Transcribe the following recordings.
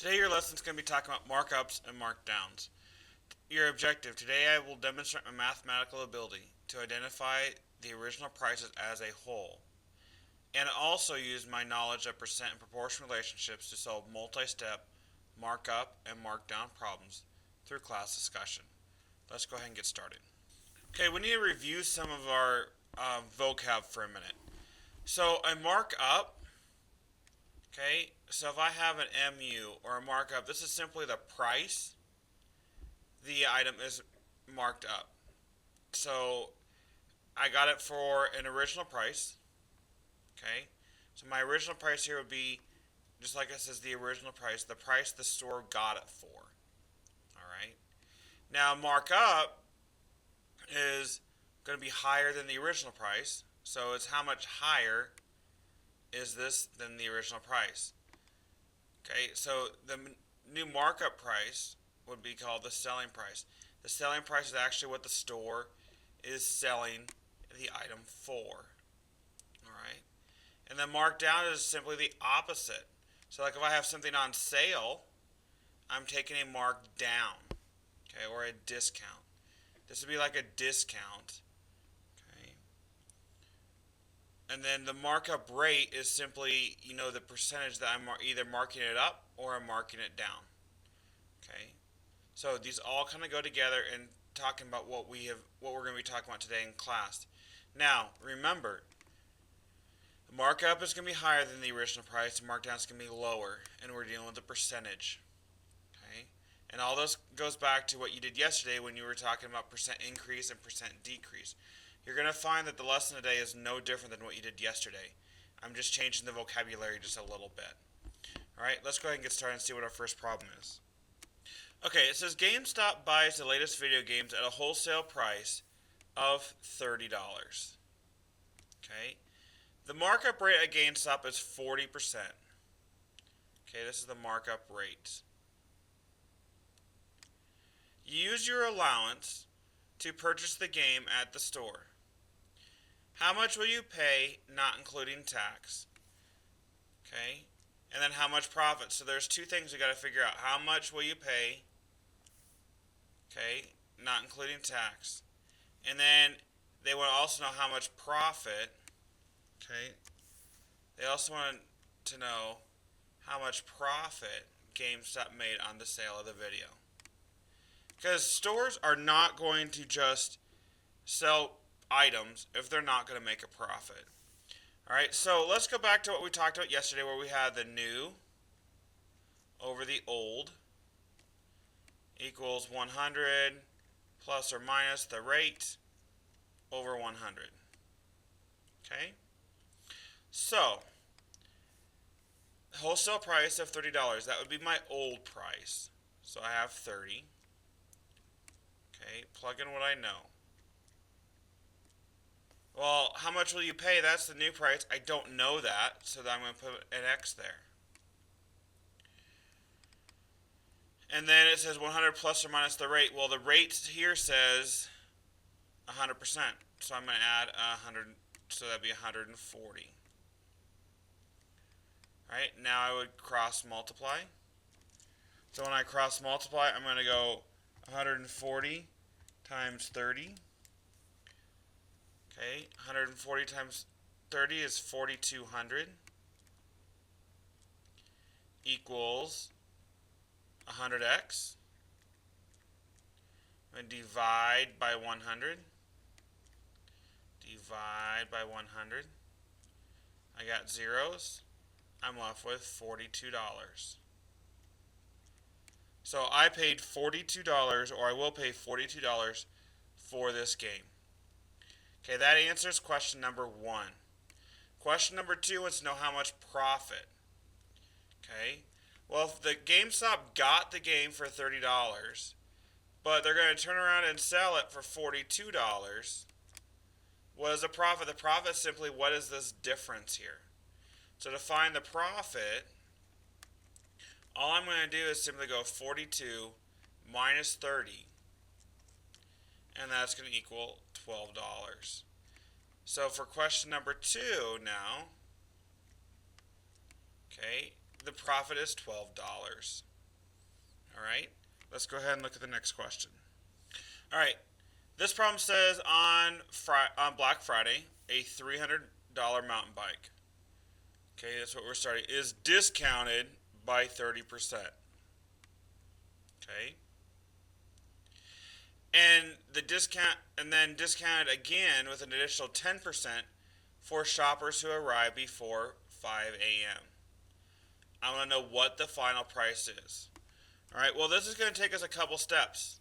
Today your lesson is going to be talking about markups and markdowns. Your objective. Today I will demonstrate my mathematical ability to identify the original prices as a whole, and also use my knowledge of percent and proportion relationships to solve multi-step markup and markdown problems through class discussion. Let's go ahead and get started. Okay, we need to review some of our vocab for a minute. So a markup, okay, so if I have an MU or a markup, this is simply the price the item is marked up. So I got it for an original price, okay, so my original price here would be, just like it says, the original price, the price the store got it for. Alright, now markup is going to be higher than the original price, so it's how much higher is this than the original price. Okay, so the new markup price would be called the selling price. The selling price is actually what the store is selling the item for. Alright, and then markdown is simply the opposite. So like if I have something on sale, I'm taking a mark down, okay, or a discount. This would be like a discount. Okay. And then the markup rate is simply, the percentage that I'm either marking it up or I'm marking it down. Okay. So these all kind of go together in talking about what we're going to be talking about today in class. Now, remember, the markup is going to be higher than the original price, the markdown is going to be lower, and we're dealing with the percentage. Okay? And all this goes back to what you did yesterday when you were talking about percent increase and percent decrease. You're going to find that the lesson today is no different than what you did yesterday. I'm just changing the vocabulary just a little bit. Alright, let's go ahead and get started and see what our first problem is. Okay, it says GameStop buys the latest video games at a wholesale price of $30. Okay, the markup rate at GameStop is 40%. Okay, this is the markup rate. Use your allowance to purchase the game at the store. How much will you pay, not including tax? Okay, and then how much profit? So there's two things we got to figure out. How much will you pay? Okay, not including tax. And then they want to also know how much profit. Okay, they also want to know how much profit GameStop made on the sale of the video. Because stores are not going to just sell items if they're not going to make a profit. Alright, so let's go back to what we talked about yesterday where we had the new over the old equals 100 plus or minus the rate over 100. Okay? So, wholesale price of $30, that would be my old price. So I have 30. Okay, plug in what I know. Well, how much will you pay? That's the new price. I don't know that, so I'm going to put an X there. And then it says 100 plus or minus the rate. Well, the rate here says 100%. So I'm going to add 100, so that would be 140. Alright, now I would cross multiply. So when I cross multiply, I'm going to go 140 times 30. Okay, 140 times 30 is 4,200 equals 100x. I'm going to divide by 100. Divide by 100. I got zeros. I'm left with $42. So I paid $42, or I will pay $42 for this game. Okay, that answers question number 1. Question number 2 wants to know how much profit. Okay, well, if the GameStop got the game for $30, but they're going to turn around and sell it for $42, what is the profit? The profit is simply what is this difference here. So to find the profit, all I'm going to do is simply go 42 minus 30, and that's going to equal $12. So for question number 2 now, okay, the profit is $12. Alright, let's go ahead and look at the next question. Alright, this problem says on Black Friday, a $300 mountain bike, okay, that's what we're starting, is discounted by 30%. Okay? And the discount and then discounted again with an additional 10% for shoppers who arrive before 5 a.m. I want to know what the final price is. Alright, well, this is going to take us a couple steps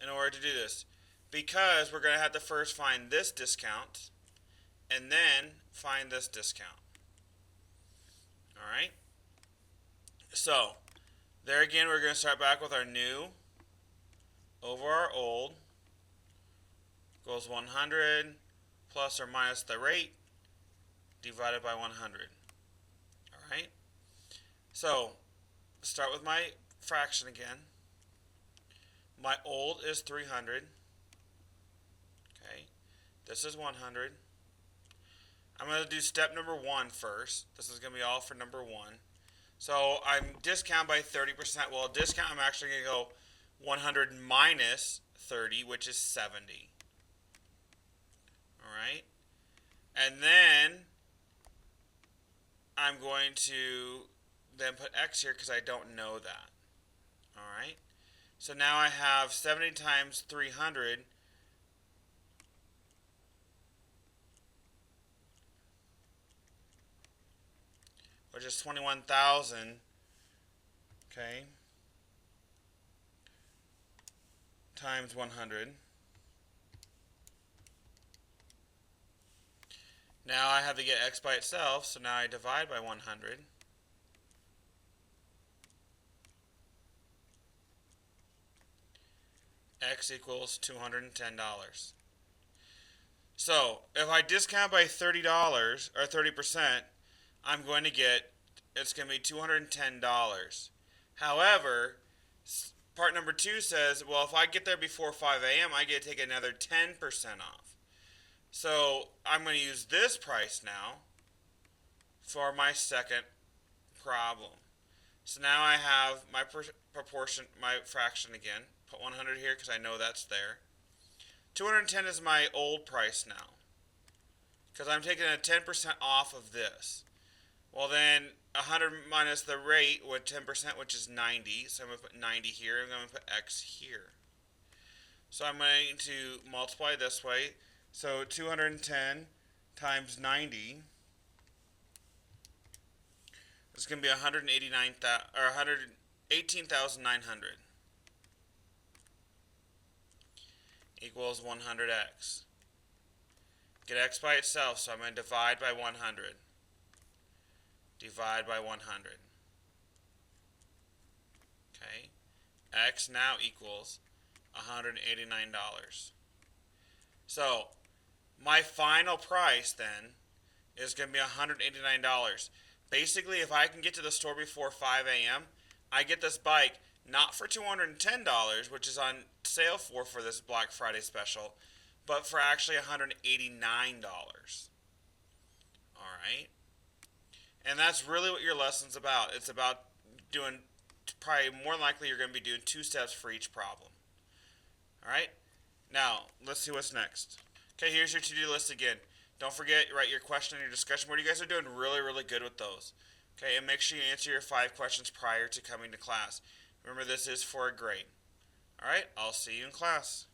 in order to do this, because we're going to have to first find this discount and then find this discount. Alright, so there again, we're going to start back with our new over our old equals 100 plus or minus the rate divided by 100. Alright, so start with my fraction again. My old is 300. Okay, this is 100. I'm going to do step number 1 first. This is going to be all for number 1. So I'm discount by 30%. Well, discount, I'm actually going to go 100 minus 30, which is 70. Alright, and then I'm going to then put x here because I don't know that. Alright, so now I have 70 times 300, which is 21,000, okay, times 100. Now I have to get x by itself, so now I divide by 100. X equals $210. So if I discount by $30 or 30%, I'm going to get, it's going to be $210. However, part number 2 says, well, if I get there before 5 a.m., I get to take another 10% off. So I'm going to use this price now for my second problem. So now I have my proportion, my fraction again. Put 100 here because I know that's there. 210 is my old price now, because I'm taking a 10% off of this. Well, then 100 minus the rate with 10%, which is 90. So I'm going to put 90 here. I'm going to put x here. So I'm going to multiply this way. So 210 times 90 is going to be 118,900 equals 100x. Get x by itself, so I'm going to divide by 100. Divide by 100. Okay. X now equals $189. So my final price then is going to be $189. Basically, if I can get to the store before 5 a.m., I get this bike not for $210, which is on sale for this Black Friday special, but for actually $189. Alright? And that's really what your lesson's about. It's about doing, probably more than likely you're going to be doing 2 steps for each problem. Alright? Now, let's see what's next. Okay, here's your to-do list again. Don't forget, write your question and your discussion board. You guys are doing really, really good with those. Okay, and make sure you answer your 5 questions prior to coming to class. Remember, this is for a grade. Alright, I'll see you in class.